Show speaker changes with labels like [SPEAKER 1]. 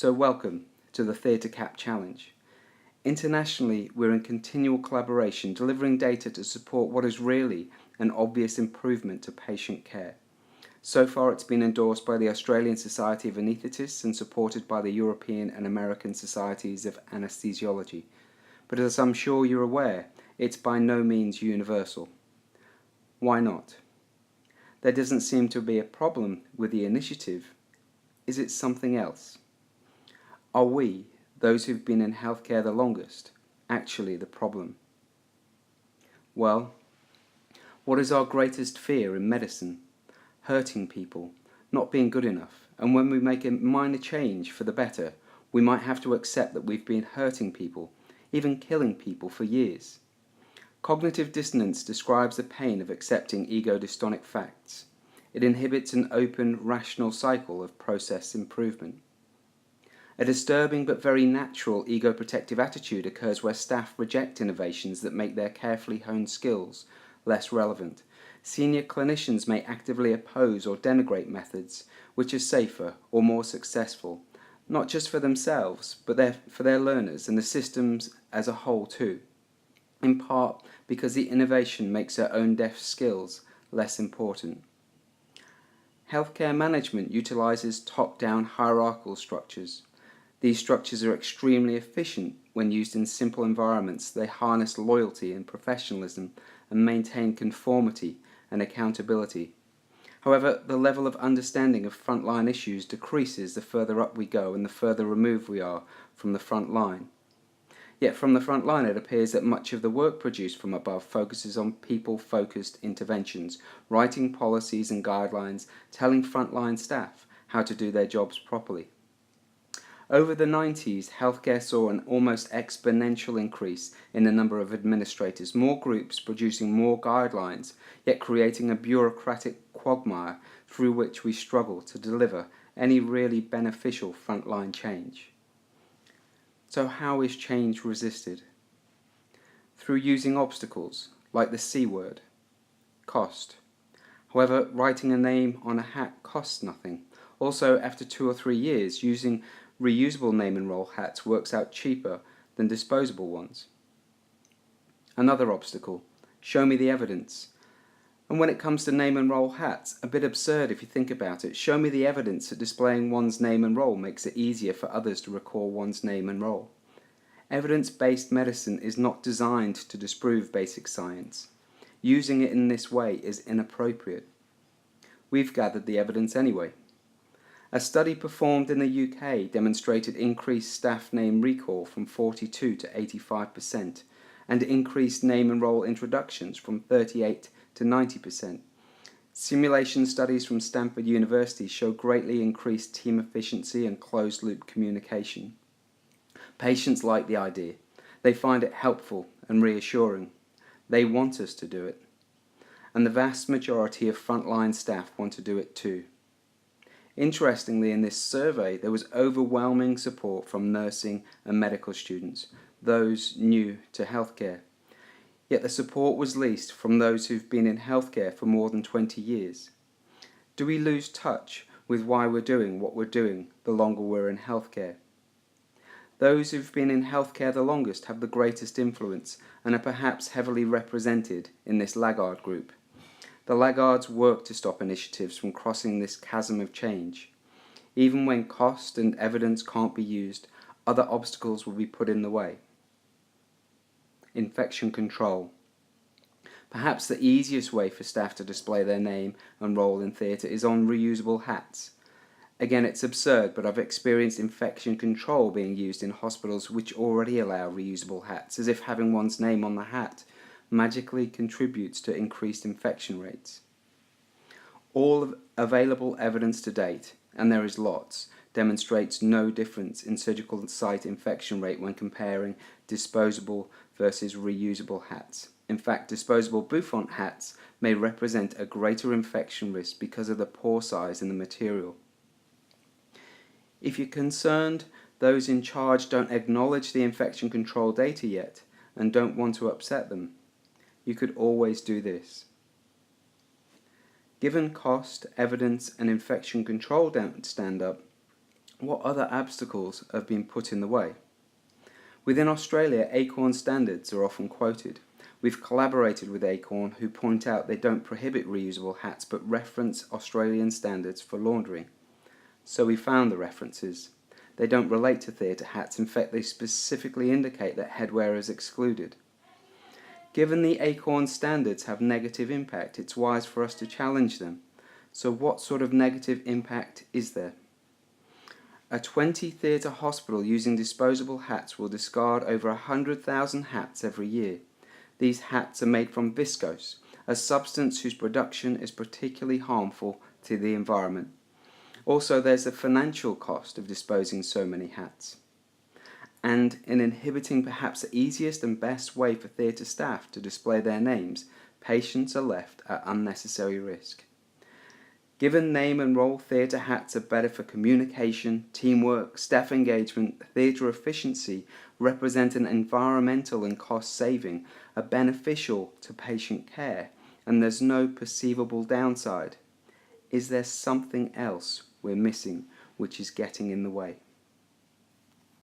[SPEAKER 1] So welcome to the Theatre Cap Challenge. Internationally, we're in continual collaboration, delivering data to support what is really an obvious improvement to patient care. So far, it's been endorsed by the Australian Society of Anaesthetists and supported by the European and American Societies of Anesthesiology. But as I'm sure you're aware, it's by no means universal. Why not? There doesn't seem to be a problem with the initiative. Is it something else? Are we, those who've been in healthcare the longest, actually the problem? Well, what is our greatest fear in medicine? Hurting people, not being good enough, and when we make a minor change for the better, we might have to accept that we've been hurting people, even killing people for years. Cognitive dissonance describes the pain of accepting ego-dystonic facts. It inhibits an open, rational cycle of process improvement. A disturbing but very natural ego-protective attitude occurs where staff reject innovations that make their carefully honed skills less relevant. Senior clinicians may actively oppose or denigrate methods which are safer or more successful, not just for themselves, but for their learners and the systems as a whole too, in part because the innovation makes their own deaf skills less important. Healthcare management utilizes top-down hierarchical structures. These structures are extremely efficient when used in simple environments. They harness loyalty and professionalism and maintain conformity and accountability. However, the level of understanding of frontline issues decreases the further up we go and the further removed we are from the front line. Yet from the front line it appears that much of the work produced from above focuses on people-focused interventions, writing policies and guidelines, telling frontline staff how to do their jobs properly. Over the 90s, healthcare saw an almost exponential increase in the number of administrators, more groups producing more guidelines, yet creating a bureaucratic quagmire through which we struggle to deliver any really beneficial frontline change. So how is change resisted? Through using obstacles, like the C word, cost. However, writing a name on a hat costs nothing. Also, after 2 or 3 years, using reusable name and role hats works out cheaper than disposable ones. Another obstacle, show me the evidence. And when it comes to name and role hats, a bit absurd if you think about it. Show me the evidence that displaying one's name and role makes it easier for others to recall one's name and role. Evidence-based medicine is not designed to disprove basic science. Using it in this way is inappropriate. We've gathered the evidence anyway. A study performed in the UK demonstrated increased staff name recall from 42 to 85% and increased name and role introductions from 38 to 90%. Simulation studies from Stanford University show greatly increased team efficiency and closed-loop communication. Patients like the idea. They find it helpful and reassuring. They want us to do it. And the vast majority of frontline staff want to do it too. Interestingly, in this survey, there was overwhelming support from nursing and medical students, those new to healthcare. Yet the support was least from those who've been in healthcare for more than 20 years. Do we lose touch with why we're doing what we're doing the longer we're in healthcare? Those who've been in healthcare the longest have the greatest influence and are perhaps heavily represented in this laggard group. The laggards work to stop initiatives from crossing this chasm of change. Even when cost and evidence can't be used, other obstacles will be put in the way. Infection control. Perhaps the easiest way for staff to display their name and role in theatre is on reusable hats. Again, it's absurd, but I've experienced infection control being used in hospitals which already allow reusable hats, as if having one's name on the hat magically contributes to increased infection rates. All available evidence to date, and there is lots, demonstrates no difference in surgical site infection rate when comparing disposable versus reusable hats. In fact, disposable bouffant hats may represent a greater infection risk because of the pore size in the material. If you're concerned those in charge don't acknowledge the infection control data yet and don't want to upset them, you could always do this. Given cost, evidence and infection control don't stand up, What other obstacles have been put in the way? Within Australia, Acorn standards are often quoted. We've collaborated with Acorn, who point out they don't prohibit reusable hats but reference Australian standards for laundering. So we found the references. They don't relate to theatre hats, in fact they specifically indicate that headwear is excluded. Given the Acorn standards have negative impact, it's wise for us to challenge them. So what sort of negative impact is there? A 20-theatre hospital using disposable hats will discard over 100,000 hats every year. These hats are made from viscose, a substance whose production is particularly harmful to the environment. Also, there's the financial cost of disposing so many hats. And in inhibiting perhaps the easiest and best way for theatre staff to display their names, patients are left at unnecessary risk. Given name and role theatre hats are better for communication, teamwork, staff engagement, theatre efficiency, represent an environmental and cost saving, are beneficial to patient care, and there's no perceivable downside. Is there something else we're missing which is getting in the way?